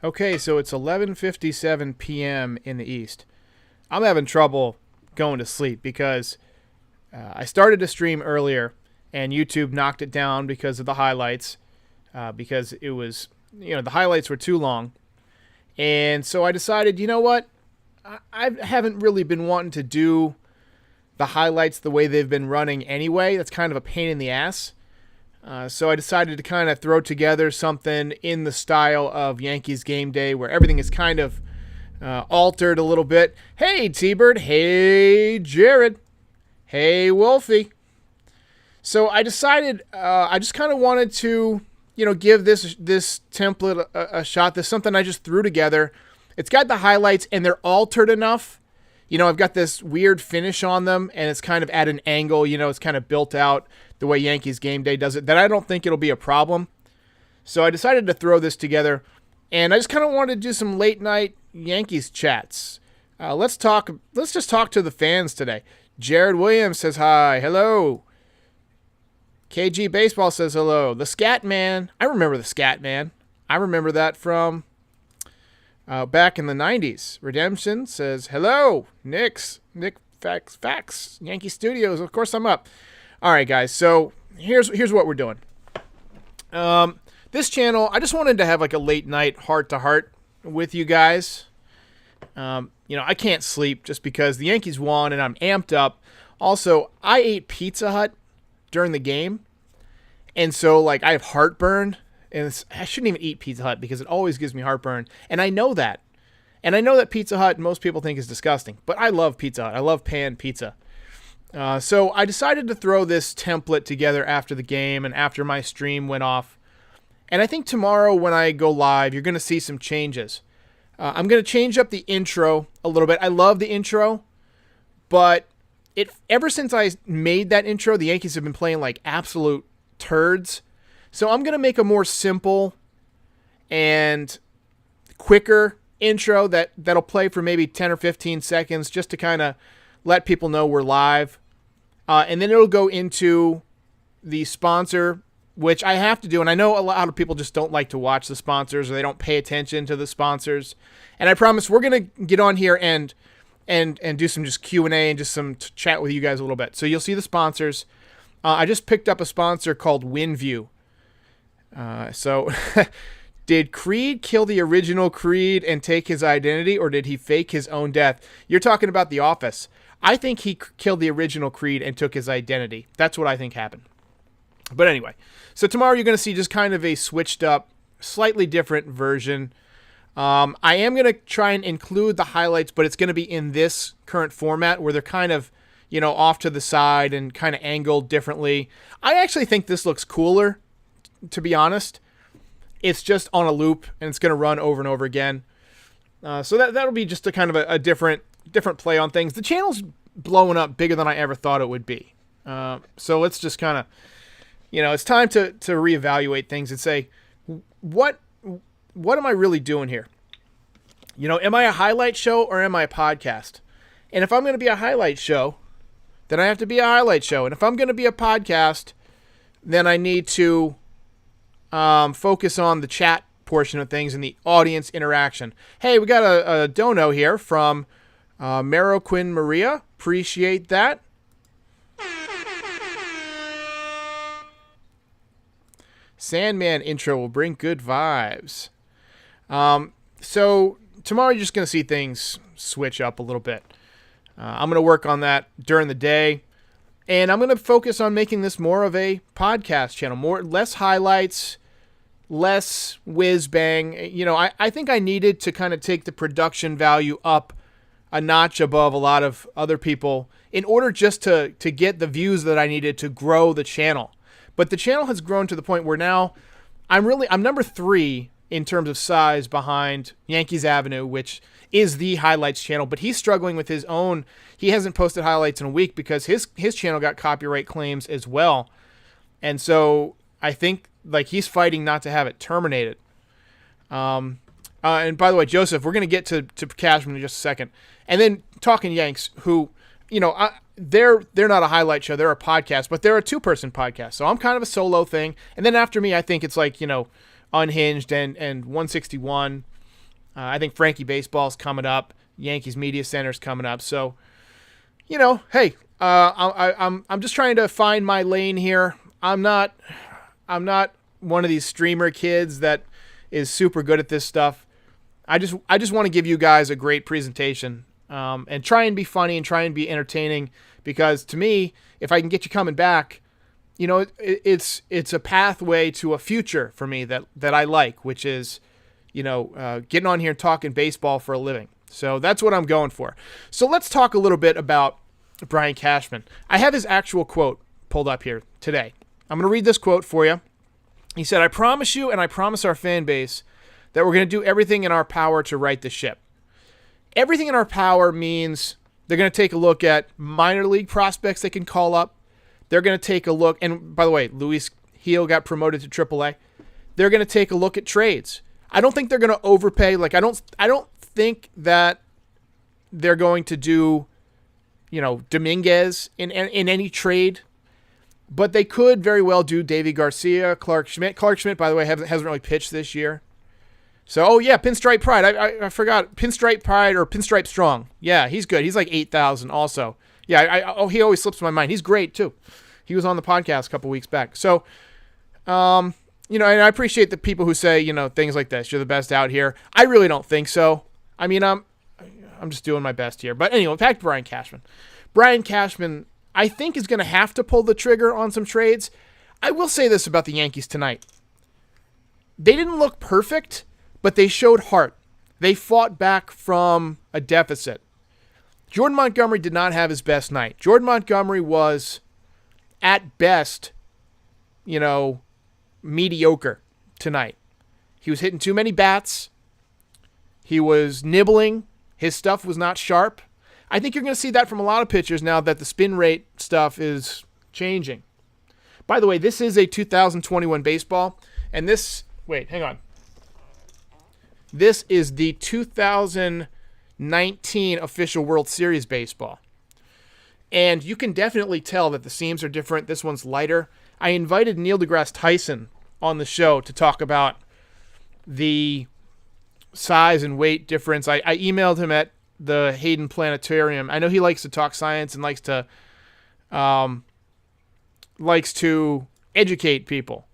Okay, so it's 11:57 p.m. in the East. I'm having trouble going to sleep because I started to stream earlier and YouTube knocked it down because of the highlights, because it was, the highlights were too long. And so I decided, you know what? I haven't really been wanting to do the highlights the way they've been running anyway. That's kind of a pain in the ass. So I decided to kind of throw together something in the style of Yankees Game Day where everything is kind of altered a little bit. Hey, T-Bird. Hey, Jared. Hey, Wolfie. So I decided I just kind of wanted to, give this template a shot. This is something I just threw together. It's got the highlights, and they're altered enough. I've got this weird finish on them, and it's kind of at an angle. It's kind of built out the way Yankees Game Day does it, that I don't think it'll be a problem. So I decided to throw this together, and I just kind of wanted to do some late-night Yankees chats. Let's just talk to the fans today. Jared Williams says hi. Hello. KG Baseball says hello. The Scat Man. I remember the Scat Man. I remember that from back in the 90s. Redemption says hello. Nick Facts. Yankee Studios. Of course I'm up. All right, guys. So here's what we're doing. This channel, I just wanted to have like a late night heart-to-heart with you guys. I can't sleep just because the Yankees won and I'm amped up. Also, I ate Pizza Hut during the game, and so like I have heartburn, and I shouldn't even eat Pizza Hut because it always gives me heartburn, and I know that. And I know that Pizza Hut most people think is disgusting, but I love Pizza Hut. I love pan pizza. So I decided to throw this template together after the game and after my stream went off. And I think tomorrow when I go live, you're going to see some changes. I'm going to change up the intro a little bit. I love the intro, but ever since I made that intro, the Yankees have been playing like absolute turds. So I'm going to make a more simple and quicker intro that'll play for maybe 10 or 15 seconds just to kind of let people know we're live. And then it'll go into the sponsor, which I have to do. And I know a lot of people just don't like to watch the sponsors, or they don't pay attention to the sponsors. And I promise we're going to get on here and do some just Q&A and just some chat with you guys a little bit. So you'll see the sponsors. I just picked up a sponsor called WinView. So did Creed kill the original Creed and take his identity, or did he fake his own death? You're talking about The Office. I think he killed the original Creed and took his identity. That's what I think happened. But anyway, so tomorrow you're going to see just kind of a switched up, slightly different version. I am going to try and include the highlights, but it's going to be in this current format where they're kind of, off to the side and kind of angled differently. I actually think this looks cooler, to be honest. It's just on a loop, and it's going to run over and over again. So that'll be just a kind of a different play on things. The channel's blowing up bigger than I ever thought it would be. So let's just kind of, it's time to reevaluate things and say, what am I really doing here? Am I a highlight show or am I a podcast? And if I'm going to be a highlight show, then I have to be a highlight show. And if I'm going to be a podcast, then I need to focus on the chat portion of things and the audience interaction. Hey, we got a dono here from Mero Quinn Maria. Appreciate that. Sandman intro will bring good vibes. So tomorrow you're just going to see things switch up a little bit. I'm going to work on that during the day. And I'm going to focus on making this more of a podcast channel. Less highlights, less whiz bang. I think I needed to kind of take the production value up a notch above a lot of other people in order just to get the views that I needed to grow the channel. But the channel has grown to the point where now I'm number 3 in terms of size behind Yankees Avenue, which is the highlights channel. But he's struggling with his own. He hasn't posted highlights in a week because his channel got copyright claims as well. And so I think like he's fighting not to have it terminated. And by the way, Joseph, we're going to get to Cashman in just a second. And then Talking Yanks, who, they're not a highlight show. They're a podcast, but they're a 2-person podcast. So I'm kind of a solo thing. And then after me, I think it's like, Unhinged and 161. I think Frankie Baseball's coming up. Yankees Media Center's coming up. So, hey, I'm just trying to find my lane here. I'm not one of these streamer kids that is super good at this stuff. I just want to give you guys a great presentation, and try and be funny and try and be entertaining, because to me, if I can get you coming back, it's a pathway to a future for me that I like, which is, getting on here and talking baseball for a living. So that's what I'm going for. So let's talk a little bit about Brian Cashman. I have his actual quote pulled up here today. I'm going to read this quote for you. He said, "I promise you and I promise our fan base that we're going to do everything in our power to right the ship." Everything in our power means they're going to take a look at minor league prospects they can call up. They're going to take a look, and by the way, Luis Gil got promoted to AAA. They're going to take a look at trades. I don't think they're going to overpay. Like I don't think that they're going to do, Dominguez in any trade, but they could very well do Davy Garcia, Clark Schmidt. Clark Schmidt, by the way, hasn't really pitched this year. So, Pinstripe Pride. I forgot. Pinstripe Pride or Pinstripe Strong. Yeah, he's good. He's like 8,000 also. Yeah, he always slips my mind. He's great, too. He was on the podcast a couple weeks back. So, and I appreciate the people who say, things like this. You're the best out here. I really don't think so. I mean, I'm just doing my best here. But anyway, back to Brian Cashman. Brian Cashman, I think, is going to have to pull the trigger on some trades. I will say this about the Yankees tonight. They didn't look perfect, but they showed heart. They fought back from a deficit. Jordan Montgomery did not have his best night. Jordan Montgomery was, at best, mediocre tonight. He was hitting too many bats. He was nibbling. His stuff was not sharp. I think you're going to see that from a lot of pitchers now that the spin rate stuff is changing. By the way, this is a 2021 baseball, and this is the 2019 official World Series baseball. And you can definitely tell that the seams are different. This one's lighter. I invited Neil deGrasse Tyson on the show to talk about the size and weight difference. I emailed him at the Hayden Planetarium. I know he likes to talk science and likes to educate people.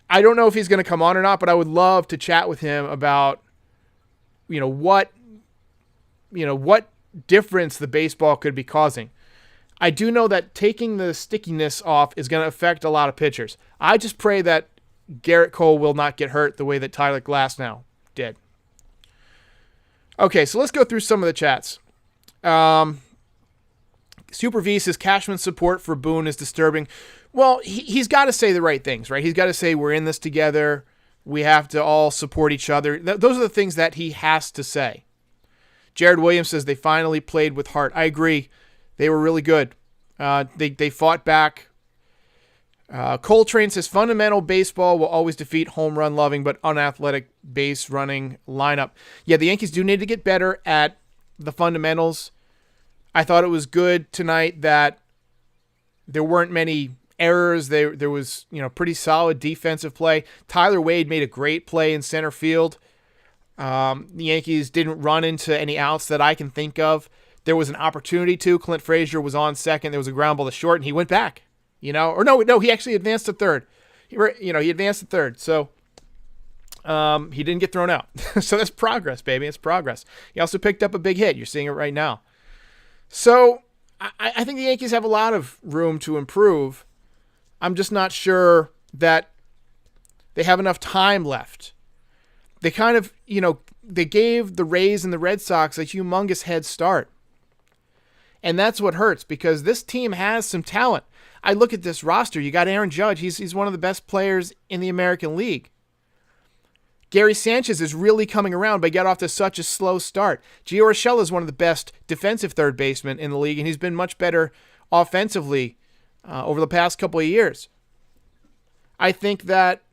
I don't know if he's going to come on or not, but I would love to chat with him about, what difference the baseball could be causing. I do know that taking the stickiness off is going to affect a lot of pitchers. I just pray that Garrett Cole will not get hurt the way that Tyler Glasnow did. Okay, so let's go through some of the chats. Super V says Cashman's support for Boone is disturbing. Well, he's got to say the right things, right? He's got to say we're in this together. We have to all support each other. Those are the things that he has to say. Jared Williams says they finally played with heart. I agree. They were really good. They fought back. Coltrane says fundamental baseball will always defeat home run loving but unathletic base running lineup. Yeah, the Yankees do need to get better at the fundamentals. I thought it was good tonight that there weren't many errors. There was pretty solid defensive play. Tyler Wade made a great play in center field. The Yankees didn't run into any outs that I can think of. There was an opportunity to. Clint Frazier was on second. There was a ground ball to short, and he went back. No, he actually advanced to third. He advanced to third. So he didn't get thrown out. So that's progress, baby. It's progress. He also picked up a big hit. You're seeing it right now. So I think the Yankees have a lot of room to improve. I'm just not sure that they have enough time left. They kind of, they gave the Rays and the Red Sox a humongous head start. And that's what hurts because this team has some talent. I look at this roster. You got Aaron Judge. He's one of the best players in the American League. Gary Sanchez is really coming around, but got off to such a slow start. Gio Urshela is one of the best defensive third basemen in the league, and he's been much better offensively over the past couple of years. I think that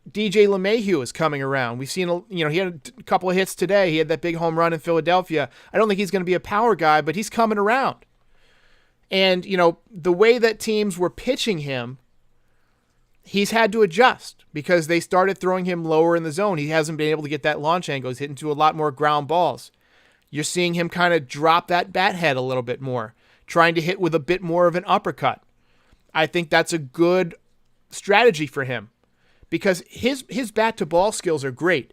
DJ LeMahieu is coming around. We've seen, he had a couple of hits today. He had that big home run in Philadelphia. I don't think he's going to be a power guy, but he's coming around. And, the way that teams were pitching him he's had to adjust because they started throwing him lower in the zone. He hasn't been able to get that launch angle. He's hitting to a lot more ground balls. You're seeing him kind of drop that bat head a little bit more, trying to hit with a bit more of an uppercut. I think that's a good strategy for him because his bat to ball skills are great.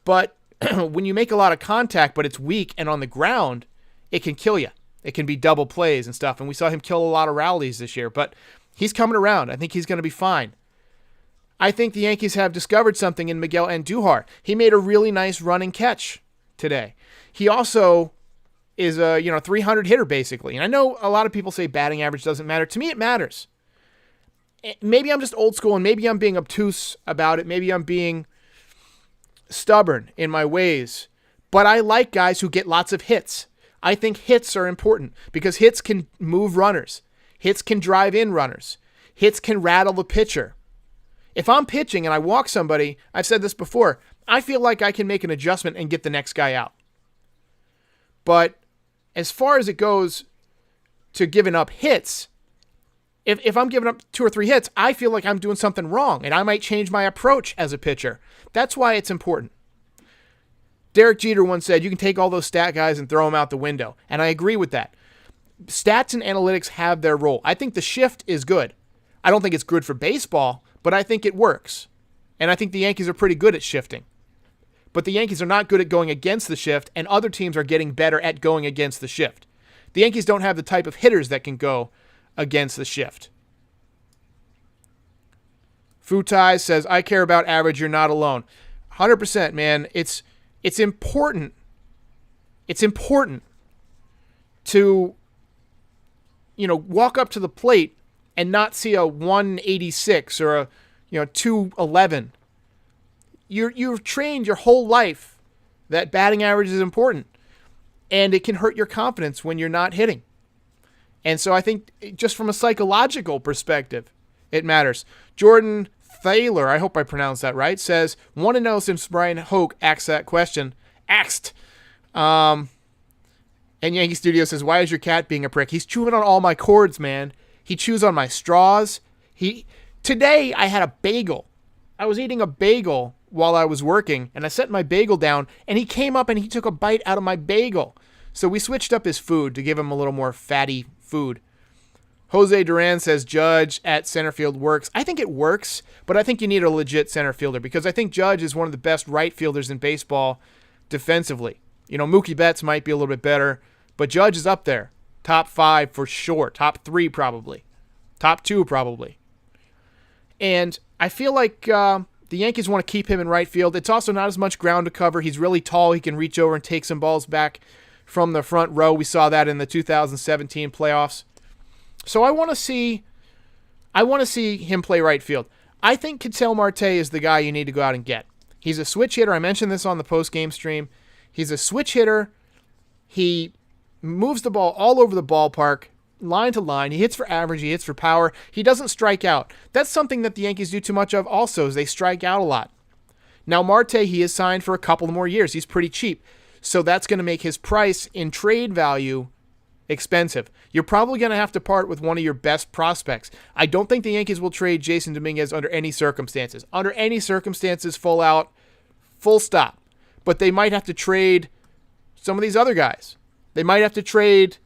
But when you make a lot of contact, but it's weak and on the ground, it can kill you. It can be double plays and stuff. And we saw him kill a lot of rallies this year, but he's coming around. I think he's going to be fine. I think the Yankees have discovered something in Miguel Andujar. He made a really nice running catch today. He also is a 300 hitter basically. And I know a lot of people say batting average doesn't matter. To me, it matters. Maybe I'm just old school and maybe I'm being obtuse about it. Maybe I'm being stubborn in my ways. But I like guys who get lots of hits. I think hits are important because hits can move runners. Hits can drive in runners. Hits can rattle the pitcher. If I'm pitching and I walk somebody, I've said this before, I feel like I can make an adjustment and get the next guy out. But as far as it goes to giving up hits, if I'm giving up 2 or 3 hits, I feel like I'm doing something wrong, and I might change my approach as a pitcher. That's why it's important. Derek Jeter once said, you can take all those stat guys and throw them out the window. And I agree with that. Stats and analytics have their role. I think the shift is good. I don't think it's good for baseball, but I think it works. And I think the Yankees are pretty good at shifting. But the Yankees are not good at going against the shift, and other teams are getting better at going against the shift. The Yankees don't have the type of hitters that can go against the shift. Futai says, I care about average, you're not alone. 100%, man. It's important. It's important to, walk up to the plate and not see a 186 or a, 211. You've trained your whole life that batting average is important, and it can hurt your confidence when you're not hitting. And so I think just from a psychological perspective, it matters. Jordan Thaler, I hope I pronounced that right, says, want to know since Brian Hoke asked that question. And Yankee Studio says, why is your cat being a prick? He's chewing on all my cords, man. He chews on my straws. Today I had a bagel. I was eating a bagel while I was working, and I set my bagel down, and he came up and he took a bite out of my bagel. So we switched up his food to give him a little more fatty food. Jose Duran says Judge at center field works. I think it works, but I think you need a legit center fielder because I think Judge is one of the best right fielders in baseball defensively. Mookie Betts might be a little bit better, but Judge is up there. Top 5 for sure. Top 3 probably. Top 2 probably. And I feel like the Yankees want to keep him in right field. It's also not as much ground to cover. He's really tall. He can reach over and take some balls back from the front row. We saw that in the 2017 playoffs. So I want to see him play right field. I think Ketel Marte is the guy you need to go out and get. He's a switch hitter. I mentioned this on the post-game stream. He's a switch hitter. He moves the ball all over the ballpark, line to line. He hits for average. He hits for power. He doesn't strike out. That's something that the Yankees do too much of also, is they strike out a lot. Now, Marte, he is signed for a couple more years. He's pretty cheap. So that's going to make his price in trade value expensive. You're probably going to have to part with one of your best prospects. I don't think the Yankees will trade Jason Dominguez under any circumstances. Under any circumstances, full out, full stop. But they might have to trade some of these other guys. They might have to trade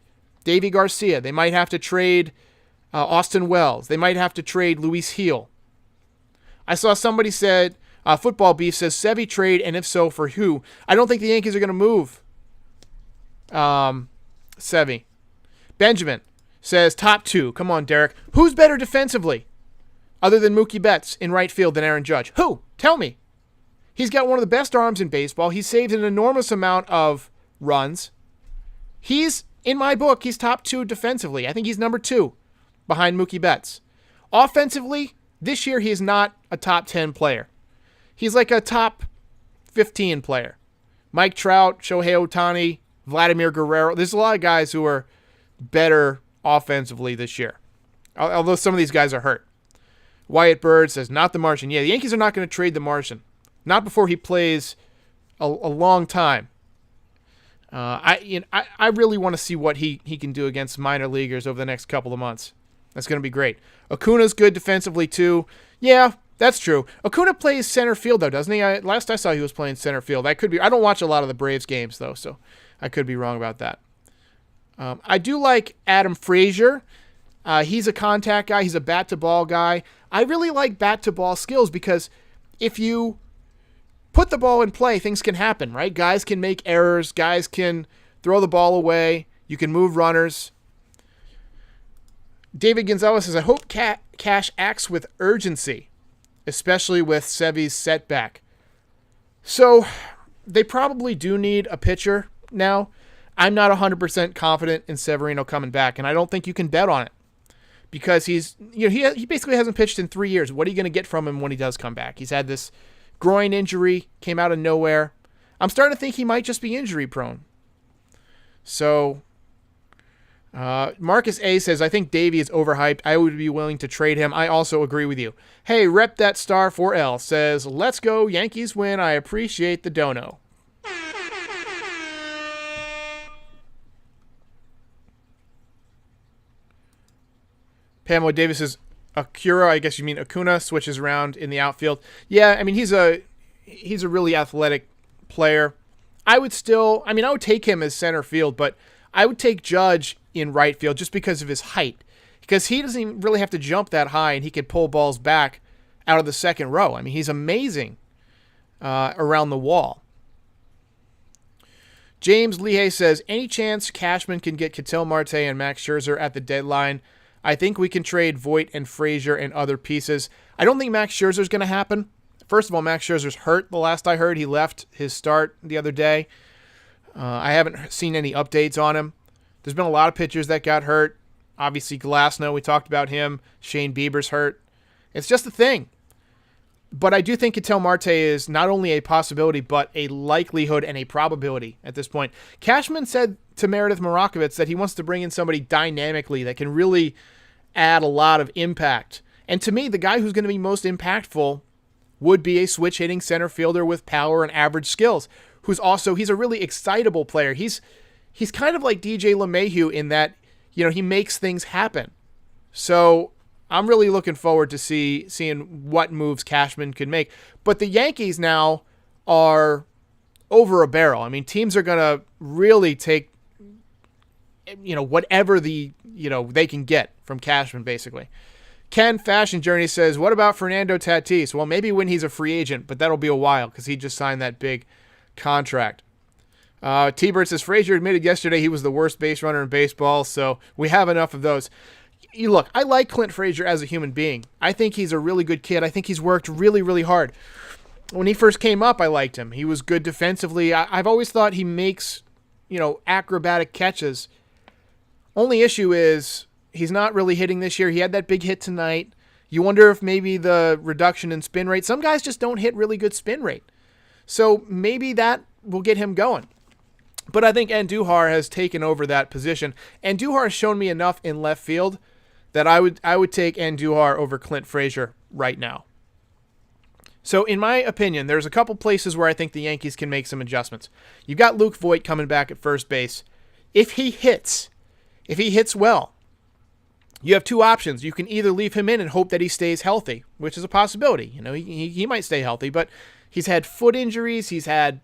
Davy Garcia. They might have to trade Austin Wells. They might have to trade Luis Gil. I saw somebody said, Football Beef says, Sevy trade, and if so, for who? I don't think the Yankees are going to move Sevy. Benjamin says, top 2. Come on, Derek. Who's better defensively other than Mookie Betts in right field than Aaron Judge? Who? Tell me. He's got one of the best arms in baseball. He saved an enormous amount of runs. In my book, he's top 2 defensively. I think he's number 2 behind Mookie Betts. Offensively, this year he is not a top 10 player. He's like a top 15 player. Mike Trout, Shohei Ohtani, Vladimir Guerrero. There's a lot of guys who are better offensively this year, although some of these guys are hurt. Wyatt Bird says, not the Martian. Yeah, the Yankees are not going to trade the Martian. Not before he plays a long time. I really want to see what he can do against minor leaguers over the next couple of months. That's going to be great. Acuna's good defensively too. Yeah, that's true. Acuna plays center field though, doesn't he? Last I saw he was playing center field. I don't watch a lot of the Braves games though, so I could be wrong about that. I do like Adam Frazier. He's a contact guy. He's a bat-to-ball guy. I really like bat-to-ball skills because if you put the ball in play, things can happen, right? Guys can make errors. Guys can throw the ball away. You can move runners. David Gonzalez says, I hope Cash acts with urgency, especially with Sevy's setback. So they probably do need a pitcher now. I'm not 100% confident in Severino coming back, and I don't think you can bet on it because he basically hasn't pitched in 3 years. What are you going to get from him when he does come back? He's had this groin injury, came out of nowhere. I'm starting to think he might just be injury prone. So Marcus A says, I think Davey is overhyped. I would be willing to trade him. I also agree with you. Hey, Rep That Star 4L says, let's go, Yankees win. I appreciate the dono. Pamela Davis says, Acura, I guess you mean Acuna, switches around in the outfield. Yeah, I mean, he's a really athletic player. I would take him as center field, but I would take Judge in right field just because of his height. Because he doesn't even really have to jump that high, and he could pull balls back out of the second row. I mean, he's amazing around the wall. James Lehey says, any chance Cashman can get Ketel Marte and Max Scherzer at the deadline? I think we can trade Voit and Frazier and other pieces. I don't think Max Scherzer is going to happen. First of all, Max Scherzer's hurt. The last I heard, he left his start the other day. I haven't seen any updates on him. There's been a lot of pitchers that got hurt. Obviously, Glasnow, we talked about him. Shane Bieber's hurt. It's just a thing. But I do think Ketel Marte is not only a possibility, but a likelihood and a probability at this point. Cashman said to Meredith Marakovitz that he wants to bring in somebody dynamically that can really add a lot of impact. And to me, the guy who's going to be most impactful would be a switch-hitting center fielder with power and average skills, he's a really excitable player. He's kind of like DJ LeMahieu in that, he makes things happen. So I'm really looking forward to seeing what moves Cashman could make. But the Yankees now are over a barrel. I mean, teams are going to really take, whatever they can get from Cashman, basically. Ken Fashion Journey says, what about Fernando Tatis? Well, maybe when he's a free agent, but that'll be a while because he just signed that big contract. T-Bird says, Frazier admitted yesterday he was the worst base runner in baseball, so we have enough of those. Look, I like Clint Frazier as a human being. I think he's a really good kid. I think he's worked really, really hard. When he first came up, I liked him. He was good defensively. I've always thought he makes, acrobatic catches. Only issue is he's not really hitting this year. He had that big hit tonight. You wonder if maybe the reduction in spin rate. Some guys just don't hit really good spin rate. So maybe that will get him going. But I think Andujar has taken over that position. Andujar has shown me enough in left field that I would take Andujar over Clint Frazier right now. So in my opinion, there's a couple places where I think the Yankees can make some adjustments. You've got Luke Voit coming back at first base. If he hits well, you have two options. You can either leave him in and hope that he stays healthy, which is a possibility. He might stay healthy, but he's had foot injuries. He's had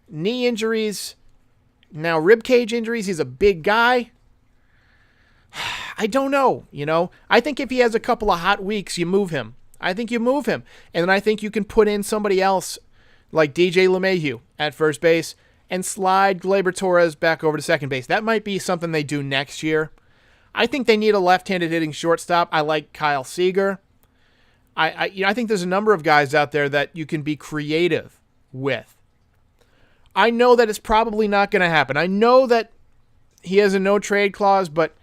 knee injuries. Now rib cage injuries. He's a big guy. I don't know. I think if he has a couple of hot weeks, you move him. I think you move him. And then I think you can put in somebody else like DJ LeMahieu at first base and slide Gleyber Torres back over to second base. That might be something they do next year. I think they need a left-handed hitting shortstop. I like Kyle Seager. I think there's a number of guys out there that you can be creative with. I know that it's probably not going to happen. I know that he has a no-trade clause, but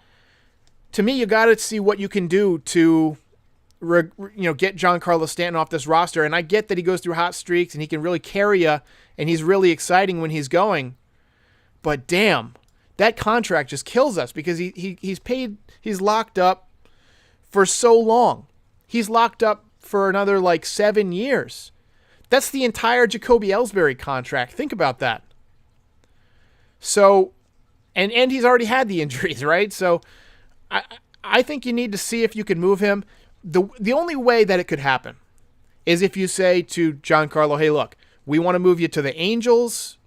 to me, you got to see what you can do to get Giancarlo Stanton off this roster. And I get that he goes through hot streaks and he can really carry you, and he's really exciting when he's going. But damn, that contract just kills us because he's locked up for so long. He's locked up for another 7 years. That's the entire Jacoby Ellsbury contract. Think about that. So, and he's already had the injuries, right? So I think you need to see if you can move him. The only way that it could happen is if you say to Giancarlo, hey, look, we want to move you to the Angels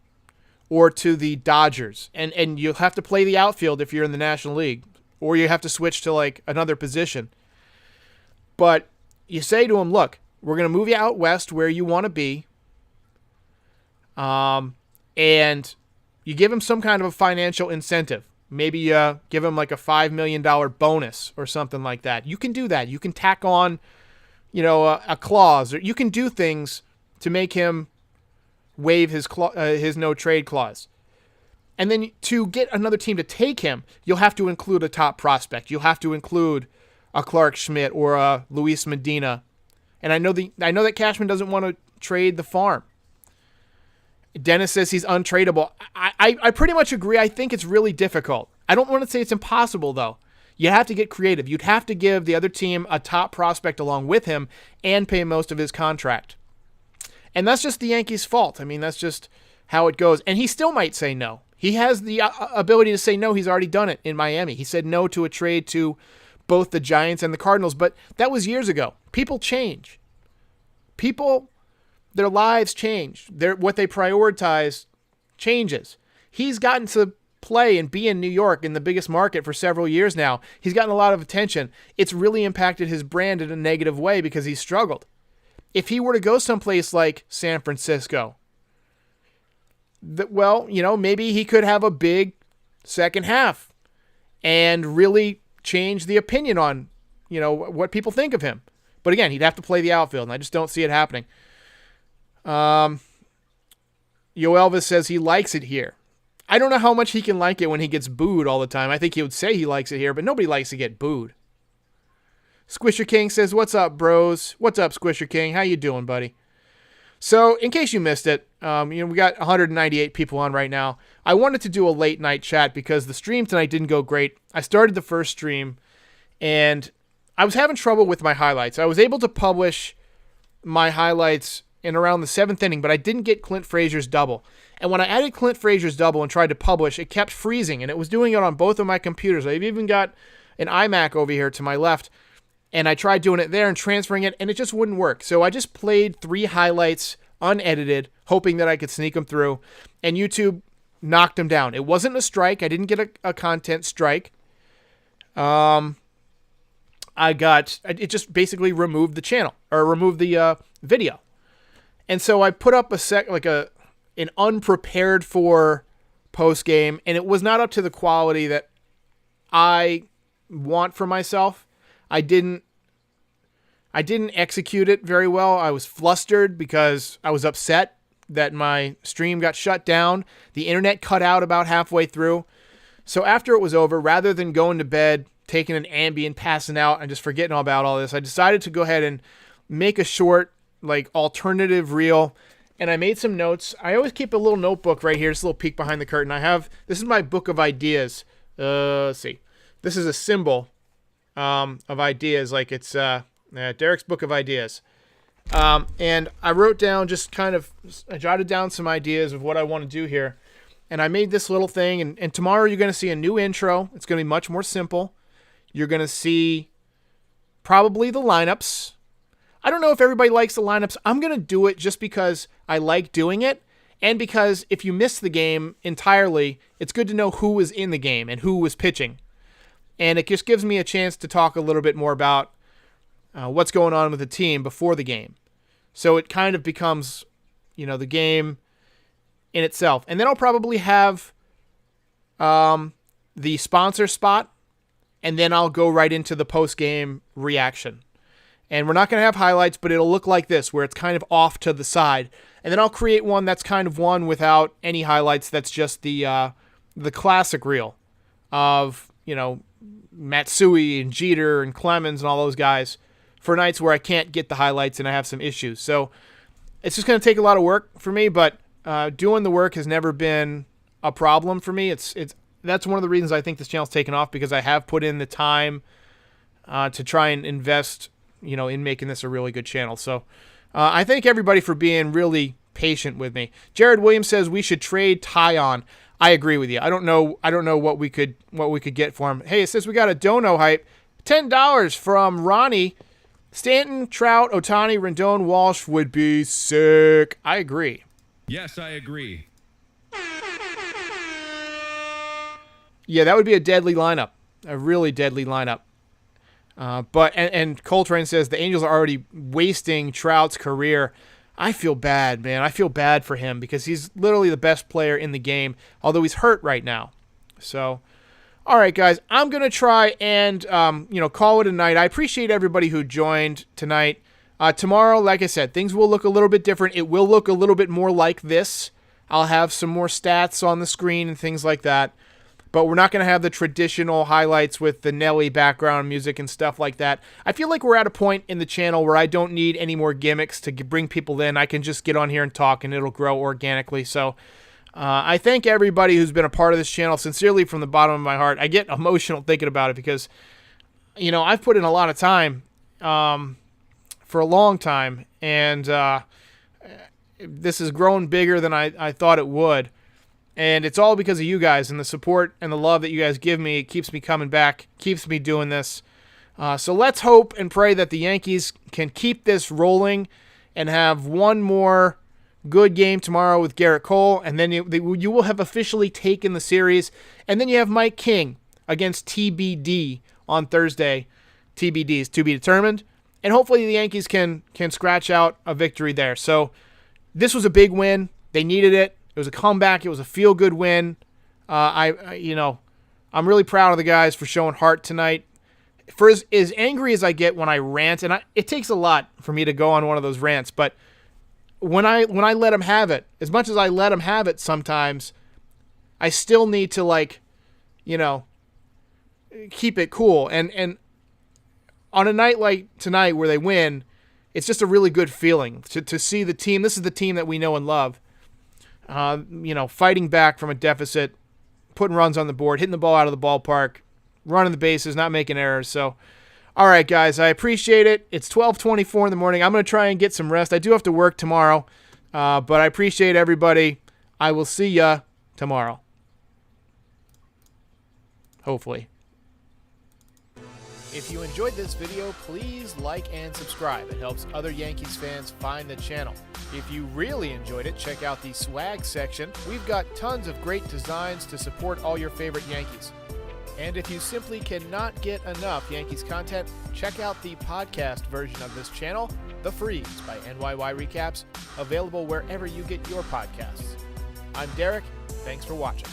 or to the Dodgers. And you'll have to play the outfield if you're in the National League, or you have to switch to like another position. But you say to him, look, we're going to move you out west where you want to be. And you give him some kind of a financial incentive. Maybe give him like a $5 million bonus or something like that. You can do that. You can tack on, a clause, or you can do things to make him waive his no trade clause. And then to get another team to take him, you'll have to include a top prospect. You'll have to include a Clark Schmidt or a Luis Medina. And I know that Cashman doesn't want to trade the farm. Dennis says he's untradeable. I pretty much agree. I think it's really difficult. I don't want to say it's impossible, though. You have to get creative. You'd have to give the other team a top prospect along with him and pay most of his contract. And that's just the Yankees' fault. I mean, that's just how it goes. And he still might say no. He has the ability to say no. He's already done it in Miami. He said no to a trade to both the Giants and the Cardinals, but that was years ago. People change. Their lives change. What they prioritize changes. He's gotten to play and be in New York, in the biggest market, for several years now. He's gotten a lot of attention. It's really impacted his brand in a negative way because he's struggled. If he were to go someplace like San Francisco, maybe he could have a big second half and really change the opinion on, what people think of him. But again, he'd have to play the outfield, and I just don't see it happening. Yo Elvis says he likes it here. I don't know how much he can like it when he gets booed all the time. I think he would say he likes it here, but nobody likes to get booed. Squisher King says, what's up, bros? What's up, Squisher King? How you doing, buddy? So, in case you missed it, we got 198 people on right now. I wanted to do a late night chat because the stream tonight didn't go great. I started the first stream, and I was having trouble with my highlights. I was able to publish my highlights in around the 7th inning, but I didn't get Clint Frazier's double. And when I added Clint Frazier's double and tried to publish, it kept freezing, and it was doing it on both of my computers. I've even got an iMac over here to my left, and I tried doing it there and transferring it, and it just wouldn't work. So I just played 3 highlights unedited, hoping that I could sneak them through, and YouTube knocked them down. It wasn't a strike. I didn't get a content strike. It just basically removed the channel, or removed the video. And so I put up an unprepared for post game, and it was not up to the quality that I want for myself. I didn't execute it very well. I was flustered because I was upset that my stream got shut down. The internet cut out about halfway through. So after it was over, rather than going to bed, taking an Ambien, passing out, and just forgetting all about all this, I decided to go ahead and make a short, alternative reel. And I made some notes. I always keep a little notebook right here. Just a little peek behind the curtain. This is my book of ideas. Let's see. This is a symbol of ideas, like it's Derek's book of ideas. And I wrote down I jotted down some ideas of what I want to do here. And I made this little thing. And tomorrow you're going to see a new intro. It's going to be much more simple. You're going to see probably the lineups. I don't know if everybody likes the lineups. I'm going to do it just because I like doing it, and because if you miss the game entirely, it's good to know who was in the game and who was pitching. And it just gives me a chance to talk a little bit more about what's going on with the team before the game. So it kind of becomes, the game in itself. And then I'll probably have the sponsor spot, and then I'll go right into the post-game reaction. And we're not going to have highlights, but it'll look like this, where it's kind of off to the side. And then I'll create one that's kind of one without any highlights. That's just the classic reel of, Matsui and Jeter and Clemens and all those guys for nights where I can't get the highlights and I have some issues. So it's just going to take a lot of work for me, but doing the work has never been a problem for me. That's one of the reasons I think this channel's taken off, because I have put in the time to try and invest in making this a really good channel. So I thank everybody for being really patient with me. Jared Williams says we should trade Tyon. I agree with you. I don't know what we could get for him. Hey, it says we got a dono hype. $10 from Ronnie. Stanton, Trout, Ohtani, Rendon, Walsh would be sick. I agree. Yes, I agree. Yeah, that would be a deadly lineup. A really deadly lineup. But Coltrane says the Angels are already wasting Trout's career. I feel bad, man. I feel bad for him because he's literally the best player in the game, although he's hurt right now. So, all right, guys, I'm going to try and call it a night. I appreciate everybody who joined tonight. Tomorrow, like I said, things will look a little bit different. It will look a little bit more like this. I'll have some more stats on the screen and things like that. But we're not going to have the traditional highlights with the Nelly background music and stuff like that. I feel like we're at a point in the channel where I don't need any more gimmicks to bring people in. I can just get on here and talk, and it'll grow organically. So I thank everybody who's been a part of this channel sincerely from the bottom of my heart. I get emotional thinking about it because, I've put in a lot of time for a long time, and this has grown bigger than I thought it would. And it's all because of you guys and the support and the love that you guys give me. It keeps me coming back, keeps me doing this. So let's hope and pray that the Yankees can keep this rolling and have one more good game tomorrow with Garrett Cole. And then you will have officially taken the series. And then you have Mike King against TBD on Thursday. TBD is to be determined. And hopefully the Yankees can scratch out a victory there. So this was a big win. They needed it. It was a comeback. It was a feel-good win. I'm really proud of the guys for showing heart tonight. For as angry as I get when I rant, and it takes a lot for me to go on one of those rants, but when I let them have it, as much as I let them have it sometimes, I still need to keep it cool. And on a night like tonight where they win, it's just a really good feeling to see the team. This is the team that we know and love. Fighting back from a deficit, putting runs on the board, hitting the ball out of the ballpark, running the bases, not making errors. So, all right, guys, I appreciate it. It's 12:24 in the morning. I'm going to try and get some rest. I do have to work tomorrow, but I appreciate everybody. I will see ya tomorrow. Hopefully. If you enjoyed this video, please like and subscribe. It helps other Yankees fans find the channel. If you really enjoyed it, check out the swag section. We've got tons of great designs to support all your favorite Yankees. And if you simply cannot get enough Yankees content, check out the podcast version of this channel, The Freeze by NYY Recaps, available wherever you get your podcasts. I'm Derek. Thanks for watching.